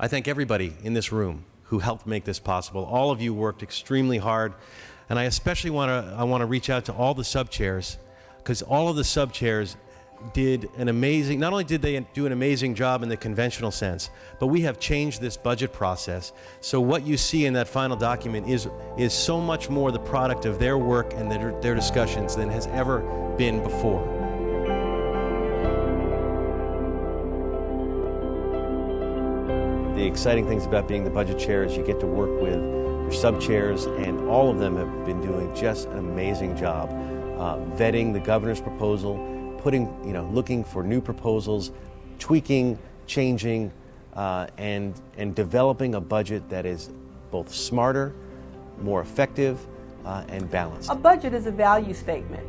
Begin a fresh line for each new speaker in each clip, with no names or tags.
I thank everybody in this room who helped make this possible. All of you worked extremely hard, and I especially want to reach out to all the sub-chairs, because all of the sub-chairs did an amazing, not only did they do an amazing job in the conventional sense, but we have changed this budget process. So what you see in that final document is so much more the product of their work and their discussions than has ever been before. The exciting things about being the budget chair is you get to work with your sub-chairs, and all of them have been doing just an amazing job vetting the governor's proposal, looking for new proposals, tweaking, changing, and developing a budget that is both smarter, more effective, and balanced.
A budget is a value statement.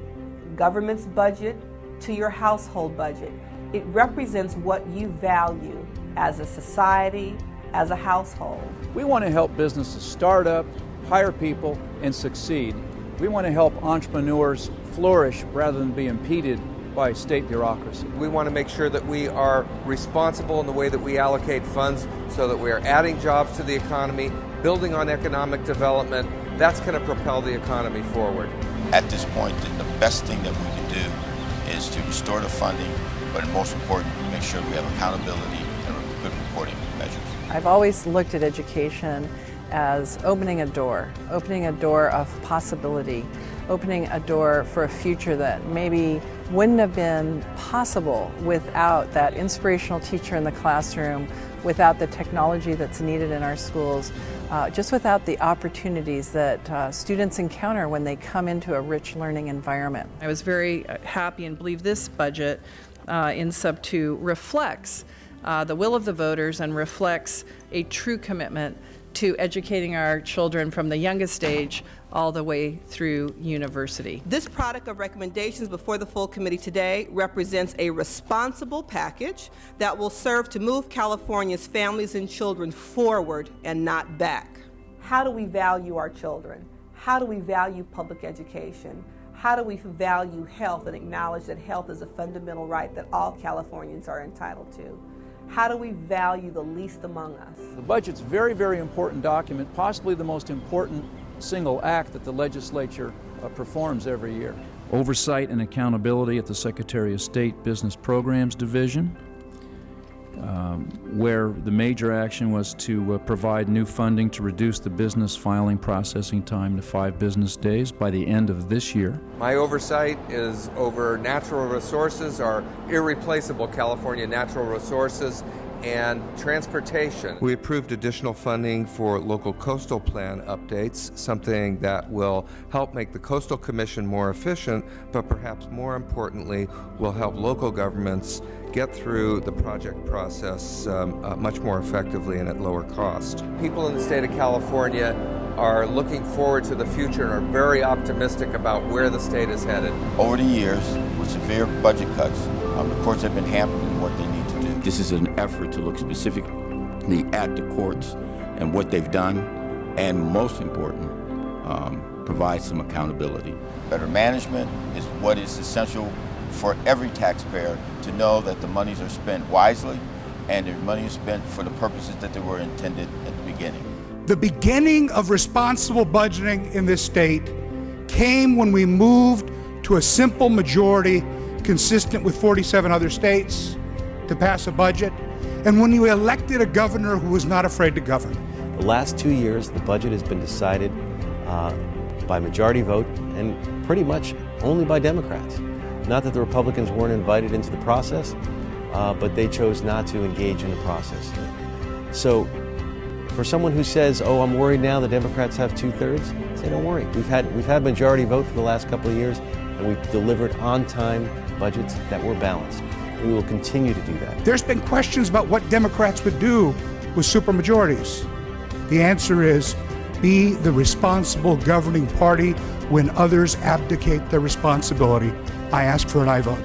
Government's budget to your household budget. It represents what you value as a society, as a household.
We want to help businesses start up, hire people, and succeed. We want to help entrepreneurs flourish rather than be impeded by state bureaucracy.
We want to make sure that we are responsible in the way that we allocate funds so that we are adding jobs to the economy, building on economic development. That's going to propel the economy forward.
At this point, the best thing that we can do is to restore the funding, but most important, make sure we have accountability and good reporting measures.
I've always looked at education as opening a door of possibility, opening a door for a future that maybe wouldn't have been possible without that inspirational teacher in the classroom, without the technology that's needed in our schools, just without the opportunities that students encounter when they come into a rich learning environment. I was very happy and believe this budget in Sub 2 reflects the will of the voters and reflects a true commitment to educating our children from the youngest age all the way through university.
This product of recommendations before the full committee today represents a responsible package that will serve to move California's families and children forward and not back. How do we value our children? How do we value public education? How do we value health and acknowledge that health is a fundamental right that all Californians are entitled to? How do we value the least among us?
The budget's a very, very important document, possibly the most important single act that the legislature performs every year. Oversight and accountability at the Secretary of State Business Programs Division, where the major action was to provide new funding to reduce the business filing processing time to 5 business days by the end of this year.
My oversight is over natural resources, our irreplaceable California natural resources, and transportation. We approved additional funding for local coastal plan updates, something that will help make the Coastal Commission more efficient, but perhaps more importantly, will help local governments get through the project process much more effectively and at lower cost. People in the state of California are looking forward to the future and are very optimistic about where the state is headed.
Over the years, with severe budget cuts, the courts have been hampered in what they need to do. This is an effort to look specifically at the courts and what they've done, and most important, provide some accountability. Better management is what is essential for every taxpayer to know that the monies are spent wisely and the money is spent for the purposes that they were intended at the beginning.
The beginning of responsible budgeting in this state came when we moved to a simple majority consistent with 47 other states to pass a budget, and when we elected a governor who was not afraid to govern.
The last 2 years, the budget has been decided by majority vote and pretty much only by Democrats. Not that the Republicans weren't invited into the process, but they chose not to engage in the process. So for someone who says, oh, I'm worried now the Democrats have 2/3, say don't worry. We've had majority vote for the last couple of years, and we've delivered on-time budgets that were balanced. And we will continue to do that.
There's been questions about what Democrats would do with supermajorities. The answer is, be the responsible governing party when others abdicate their responsibility. I ask for an aye vote.